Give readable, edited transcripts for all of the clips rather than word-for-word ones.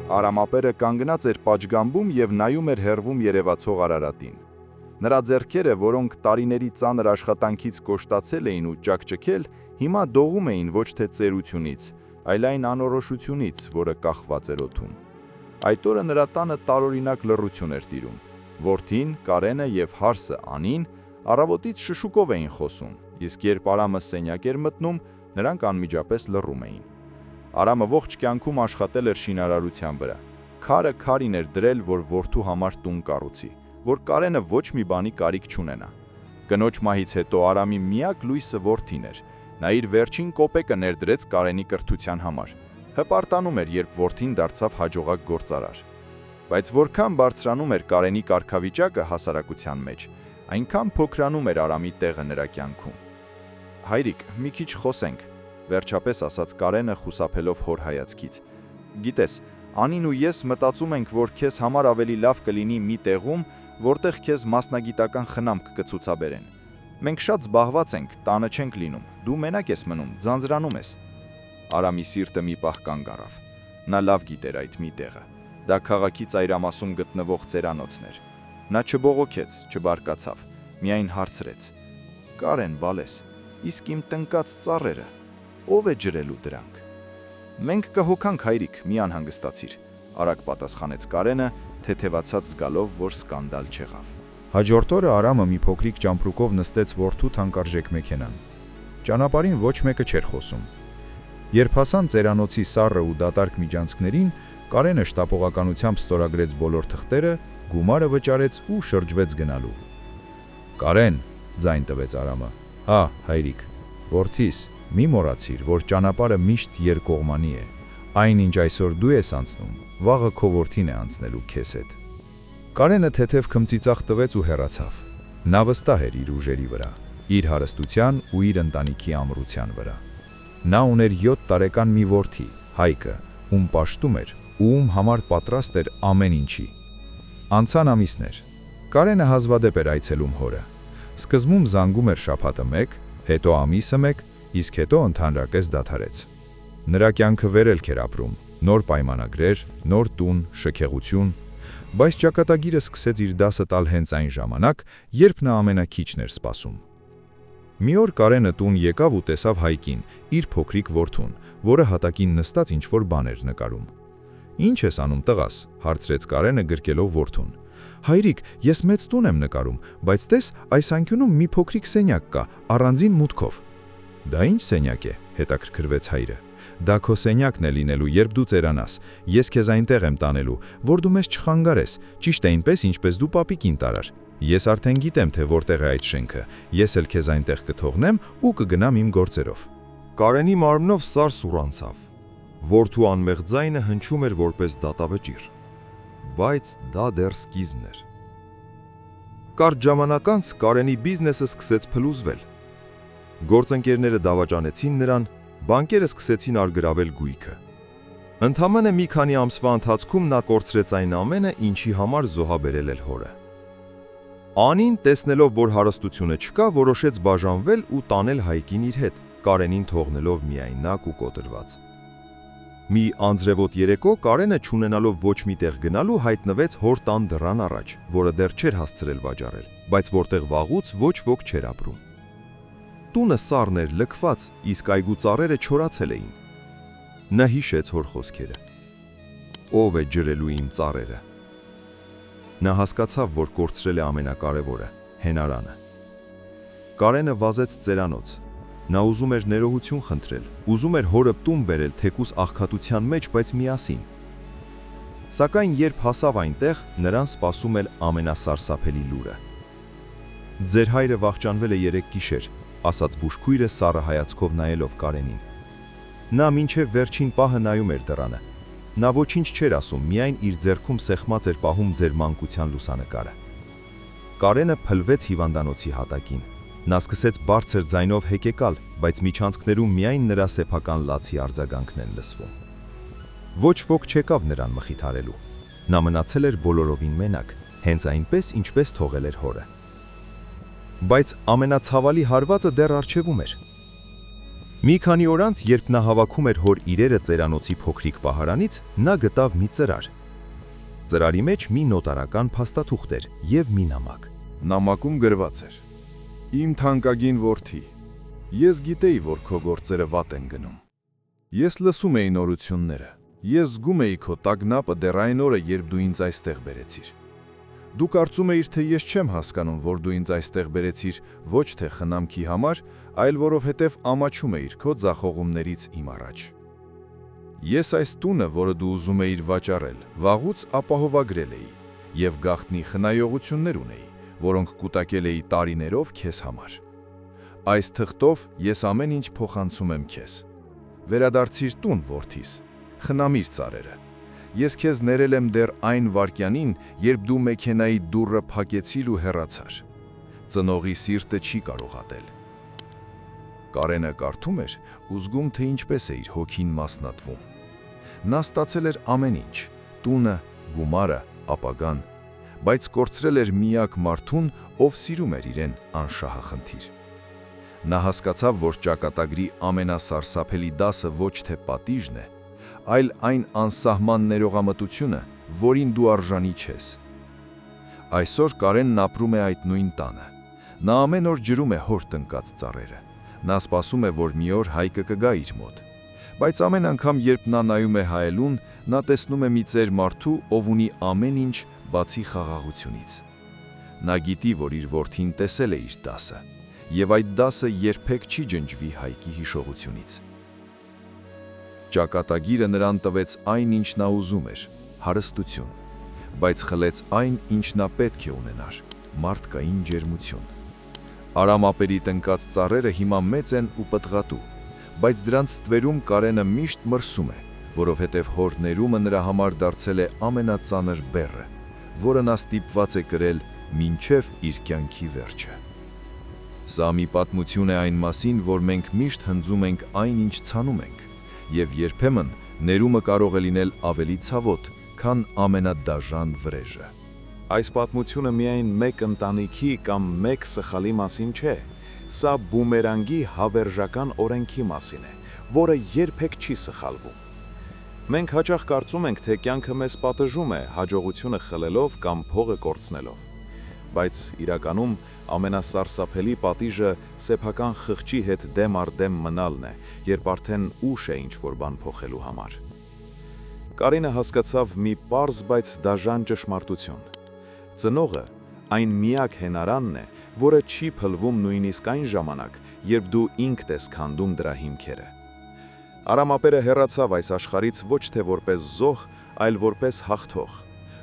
Արամապերը կանգնած էր պատշգամբում և նայում էր հեռվում երևացող Արարատին։ Նրա ձեռքերը, որոնք տարիների ծանր աշխատանքից կոշտացել էին ու ճաքճքել, հիմա դողում էին ոչ թե ծերությունից, այլ այն անորոշությունից, որը կախված էր օդում։ Այդ օրը նրա տանը տարօրինակ լռություն էր տիրում։ Որդին, Կարենը և հարսը Անին առավոտից շշուկով էին խոսում, իսկ երբ Արամը սենյակ էր մտնում, նրանք անմիջապես լռում էին։ Արամը ողջ կյանքում աշխատել էր շինարարության վրա։ Քարը քարին էր դրել, որ որդու համար տուն կառուցի, որ Կարենը ոչ մի բանի կարիք չունենա։ Կնոջ մահից հետո Արամի միակ լույսը որդին էր։ Նա իր վերջին կոպեկը ներդրեց Կարենի կրթության համար։ Հպարտանում էր, երբ որդին դարձավ հաջողակ գործարար։ Բայց որքան բարձրանում էր Կարենի կարգավիճակը հասարակության մեջ, այնքան փոքրանում էր Արամի տեղը նրա կյանքում։ «Հայրիկ, մի քիչ խոսենք», վերջապես ասաց Կարենը խուսափելով հոր հայացքից։ «Գիտես, Անին ու ես մտածում ենք, որ քեզ համար ավելի լավ կլինի մի տեղում, որտեղ քեզ մասնագիտական խնամք կցուցաբերեն։ Մենք շատ զբաղված ենք, տանը չենք լինում, դու մենակ ես մնում, ձանձրանում ես»։ Արամի սիրտը մի պահ կանգ առավ։ Նա լավ գիտեր այդ մի տեղը։ Դա քաղաքի ծայրամասում գտնվող ծերանոցն էր։ Նա չբողոքեց, չբարկացավ, միայն հարցրեց. «Կարեն, բալես, իսկ իմ տնկած ծառերը, ով է ջրելու դրանք»։ «Մենք կհոգանք, հայրիկ, մի անհանգստացիր», արագ պատասխանեց Կարենը, թեթևացած զգալով, որ սկանդալ չեղավ։ Հաջորդ օրը Արամը մի փոքրիկ ճամպրուկով նստեց որդու թանկարժեք մեքենան։ Ճանապարհին ոչ մեկը չէր խոսում։ Երբ հասան ծերանոցի սառը ու դատարկ միջանցքներին, Կարենը շտապողականությամբ ստորագրեց բոլոր թղթերը, գումարը վճարեց ու շրջվեց գնալու։ «Կարեն», ձայն տվեց Արամը։ «Հա, հայրիկ»։ «Որդիս, մի մոռացիր, որ ճանապարհը միշտ երկկողմանի է։ Այն, ինչ այսօր դու ես անցնում, վաղը քո որդին է անցնելու քեզ հետ»։ Կարենը թեթև քմծիծաղ տվեց ու հեռացավ։ Նա վստահ էր իր ուժերի վրա, իր հարստության ու իր ընտանիքի ամրության վրա։ Նա ուներ 7 տարեկան մի որդի, Հայկը, ում պաշտում էր ու ում համար պատրաստ էր ամեն ինչի։ Անցան ամիսներ։ Կարենը հազվադեպ էր այցելում հորը։ Սկզբում զանգում էր շաբաթը մեկ, հետո ամիսը մեկ, իսկ հետո ընդհանրապես դադարեց։ Նրա կյանքը վերելք էր ապրում, նոր պայմանագրեր, նոր տուն, շքեղություն, բայց ճակատագիրը սկսեց իր դասը տալ հենց այն ժամանակ, երբ նա ամենաքիչն էր սպասում։ Մի օր Կարենը տուն եկավ ու տեսավ Հայկին, իր փոքրիկ որդուն, որը հատակին նստած ինչ-որ բան էր նկարում։ «Ինչ ես անում, տղաս», հարցրեց Կարենը գրկելով որդուն։ «Հայրիկ, ես մեծ տուն եմ նկարում, բայց տես, այս անկյունում մի փոքրիկ սենյակ կա, առանձին մուտքով»։ «Դա ինչ սենյակ է», հետաքրքրվեց հայրը։ «Դա քո սենյակն է լինելու, երբ դու ծերանաս։ Ես քեզ այնտեղ եմ տանելու, որ դու մեզ չխանգարես, ճիշտ այնպես, ինչպես դու պապիկին տարար։ Ես արդեն գիտեմ, թե որտեղ է այդ շենքը, ես էլ քեզ այնտեղ կթողնեմ ու կգնամ իմ գործերով»։ Կարենի մարմնով սարսուռ անցավ։ Որդու անմեղ ձայնը հնչում էր որպես դատավճիռ, բայց դա դեռ սկիզբն էր։ Կարճ ժամանակ անց Կարենի բիզնեսը սկսեց փլուզվել։ Գործընկերները դավաճանեցին նրան, բանկերը սկսեցին արգրավել գույքը։ Ընդամենը մի քանի ամսվա ընթացքում նա կորցրեց այն ամենը, ինչի համար զոհաբերել էր հորը։ Անին, տեսնելով, որ հարստությունը չկա, որոշեց բաժանվել ու տանել Հայկին իր հետ, Կարենին թողնելով միայնակ ու կոտրված։ Մի անձրևոտ երեկո Կարենը, չունենալով ոչ մի տեղ գնալու, հայտնվեց հոր տան դռան առաջ, որը դեռ չէր հասցրել վաճառել, բայց որտեղ վաղուց ոչ ոք չէր ապրում։ Տունը սառն էր, լքված, իսկ այգու ծառերը չորացել էին։ Նա հիշեց հոր խոսքերը. «Ով է ջրելու իմ ծառերը»։ Նա հասկացավ, որ կորցրել է ամենակարևորը՝ հենարանը։ Կարենը վազեց ծերանոց։ Նա ուզում էր ներողություն խնդրել, ուզում էր հորը տուն բերել թեկուզ աղքատության մեջ, բայց միասին։ Սակայն երբ հասավ այնտեղ, նրան սպասում էր ամենասարսափելի լուրը։ «Ձեր հայրը վախճանվել է երեկ գիշեր», ասաց բուժքույրը սառը հայացքով նայելով Կարենին։ Նա մինչև վերջին պահը նայում էր դռանը։ Նա ոչինչ չէր ասում, միայն իր ձեռքում սեղմած էր պահում ձեր մանկության լուսանկարը։ Կարենը փլվեց հիվանդանոցի հատակին։ Նա սկսեց բարձր ձայնով հեկեկալ, բայց միջանցքներում միայն նրա սեփական լացի արձագանքն են լսվում։ Ոչ ոք չեկավ նրան մխիթարելու։ Նա մնացել էր բոլորովին մենակ, հենց այնպես, ինչպես թողել էր հորը։ Բայց ամենացավալի հարվածը դեռ առջևում էր։ Մի քանի օր անց, երբ նա հավաքում էր հոր իրերը ծերանոցի փոքրիկ պահարանից, նա գտավ մի ծրար։ Ծրարի մեջ մի նոտարական փաստաթուղթ էր եւ մի նամակ։ Նամակում գրված էր. Իմ թանկագին որդի, ես գիտեի, որ քո գործերը վատ են գնում։ Ես լսում էի նորությունները, ես զգում էի քո տագնապը դեռ այն օրը, երբ դու ինձ այստեղ բերեցիր։ Դու կարծում էիր, թե ես չեմ հասկանում, որ դու ինձ այստեղ բերեցիր ոչ թե խնամքի համար, այլ որովհետև ամաչում էիր քո ձախողումներից իմ առաջ։ Ես այս տունը, որը դու ուզում էիր վաճառել, վաղուց ապահովագրել էի եւ գաղտնի խնայողություններ ունեի, որոնք կուտակել էի տարիներով քեզ համար։ Այս թղթով ես ամեն ինչ փոխանցում եմ քեզ։ Վերադարձիր տուն, որդիս, խնամիր ծառերը։ Ես քեզ ներել եմ դեռ այն վայրկյանին, երբ դու մեքենայի դուռը փակեցիր ու հեռացար։ Ծնողի սիրտը չի կարող ատել։ Կարենը կարդում էր ու զգում, թե ինչպես է իր հոգին մասնատվում։ Նա ստացել էր ամեն ինչ՝ տունը, գումարը, ապագան, բայց կորցրել էր միակ մարդուն, ով սիրում էր իրեն անշահախնդիր։ Նա հասկացավ, որ ճակատագրի ամենասարսափելի դասը ոչ թե պատիժն է, այլ այն անսահման ներողամտությունը, որին դու արժանի չես։ Այսօր Կարենն ապրում է այդ նույն տանը։ Նա ամեն օր ջրում է հոր տնկած ծառերը։ Նա սպասում է, որ մի օր Հայկը կգա իր մոտ։ Բայց ամեն անգամ, երբ նա նայում է հայելուն, նա տեսնում է մի ծեր մարդու, ով ունի ամեն ինչ բացի խաղաղությունից։ Նա գիտի, որ իր որդին տեսել է իր դասը, եւ այդ դասը երբեք չի ջնջվի Հայկի հիշողությունից։ Ճակատագիրը նրան տվեց այն, ինչ նա ուզում էր՝ հարստություն, բայց խլեց այն, ինչ նա պետք է ունենար՝ մարդկային ջերմություն։ Արամապերի տնկած ծառերը հիմա մեծ են ու պտղատու, բայց դրանց ստվերում Կարենը միշտ մրսում է, որովհետև հոր ներումը նրա համար դարձել է ամենածանր բեռը, որը նա ստիպված է կրել մինչև իր կյանքի վերջը։ Սա մի պատմություն է այն մասին, որ մենք միշտ հնձում ենք այն, ինչ ցանում ենք, եւ երբեմն ներումը կարող է լինել ավելի ցավոտ, քան ամենադաժան վրեժը։ Այս պատմությունը միայն մեկ ընտանիքի կամ մեկ սխալի մասին չէ, սա բումերանգի հավերժական օրենքի մասին է, որը երբեք չի սխալվում։ Մենք հաճախ կարծում ենք, թե կյանքը մեզ պատժում է հաջողությունը խլելով կամ փողը կորցնելով, բայց իրականում ամենասարսափելի պատիժը սեփական խղճի հետ դեմ առ դեմ մնալն է, երբ արդեն ուշ է ինչ-որ բան փոխելու համար։ Կարինը հասկացավ մի պարզ, բայց դաժան ճշմարտություն։ Ծնողը այն միակ հենարանն է, որը չի փլվում նույնիսկ այն ժամանակ, երբ դու ինքդ ես քանդում դրա հիմքերը։ Արամապերը հեռացավ այս աշխարհից ոչ թե որպես զոհ, այլ որպես հաղթող,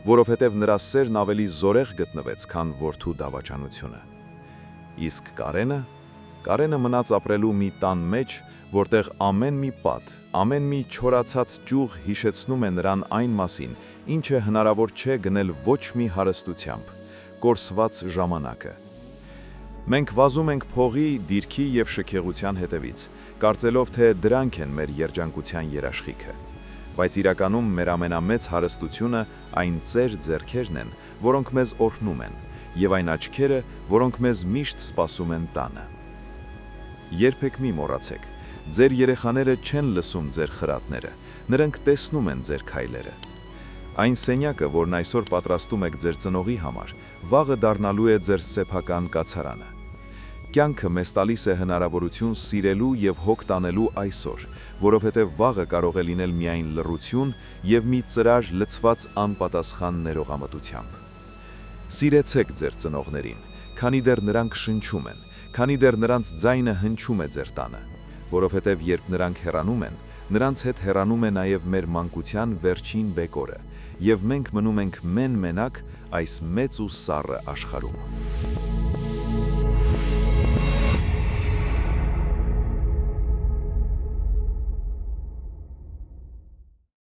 որովհետև նրա սերն ավելի զորեղ գտնվեց, քան որդու դավաճանությունը։ Իսկ Կարենը մնաց ապրելու մի տան մեջ, որտեղ ամեն մի պատ, ամեն մի չորացած ճյուղ հիշեցնում է նրան այն մասին, ինչը հնարավոր չէ գնել ոչ մի հարստությամբ, կորսված ժամանակը։ Մենք վազում ենք փողի, դիրքի եւ շքեղության հետևից, կարծելով, թե դրանք են մեր երջանկության երաշխիքը, բայց իրականում մեր ամենամեծ հարստությունը այն ծեր ձեռքերն են, որոնք մեզ օրհնում են, եւ այն աչքերը, որոնք մեզ միշտ սպասում են տանը։ Երբեք մի մոռացեք, ձեր երեխաները չեն լսում ձեր խրատները, նրանք տեսնում են ձեր քայլերը։ Այն սենյակը, որն այսօր պատրաստում եք ձեր ծնողի համար, վաղը դառնալու է ձեր սեփական կացարանը։ Կյանքը մեզ տալիս է հնարավորություն սիրելու եւ հոգ տանելու այսօր, որովհետեւ վաղը կարող է լինել միայն լռություն եւ մի ծրար լցված անպատասխան ներողամտությամբ։ Սիրեցեք ձեր ծնողներին, քանի դեռ նրանք շնչում են, քանի դեռ նրանց ձայնը հնչում է ձեր տանը, որովհետև երբ նրանք հեռանում են, նրանց հետ հեռանում է նաև մեր մանկության վերջին բեկորը, եւ մենք մնում ենք մեն-մենակ այս մեծ ու սառը աշխարհում։